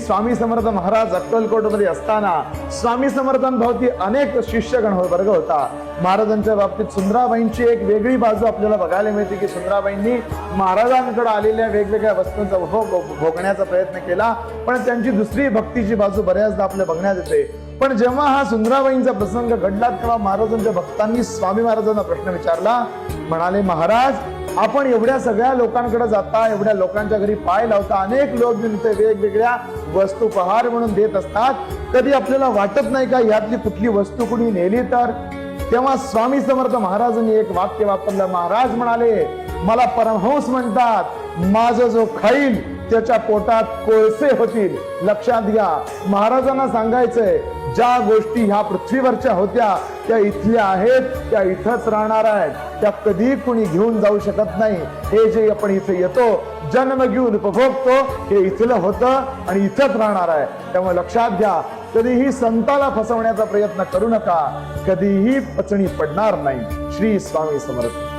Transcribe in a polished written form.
स्वामी समर्थ महाराज अक्कलकोटमध्ये असताना स्वामी समर्थांभोवती अनेक शिष्यगण वर्ग होता. महाराजांच्या बाबतीत सुंदराबाईंची एक वेगळी बाजू आपल्याला बघायला मिळते की सुंदराबाईंनी महाराजांकडे आलेल्या वेगवेगळ्या वस्तूंचा भोगण्याचा प्रयत्न केला, पण त्यांची दुसरी भक्तीची बाजू बऱ्याचदा आपल्या बघण्यात येते. पण जेव्हा हा सुंदराबाईंचा प्रसंग घडला तेव्हा महाराजांच्या भक्तांनी स्वामी महाराजांना प्रश्न विचारला. म्हणाले, महाराज, आपण एवढ्या सगळ्या लोकांकडे जाता, एवढ्या लोकांच्या घरी पाय लावता, अनेक लोक वेगवेगळ्या वस्तू उपहार म्हणून देत असतात, कधी आपल्याला वाटत नाही का यातली कुठली वस्तू कुणी नेली तर? तेव्हा स्वामी समर्थ महाराजांनी एक वाक्य वापरलं. महाराज म्हणाले, मला परमहंस म्हणतात, माझं जो खाईल त्याच्या पोटात कोळसे होतील. लक्षात घ्या, महाराजांना सांगायचंय, ज्या गोष्टी ह्या पृथ्वीवरच्या होत्या त्या इथल्या आहेत, त्या इथंच राहणार आहेत, त्या कधी कुणी घेऊन जाऊ शकत नाही. हे जे आपण इथे येतो, जन्म घेऊन उपभोगतो, हे इथलं होतं आणि इथंच राहणार आहे. त्यामुळे लक्षात घ्या, कधीही संताला फसवण्याचा प्रयत्न करू नका, कधीही पचणी पडणार नाही. श्री स्वामी समर्थ.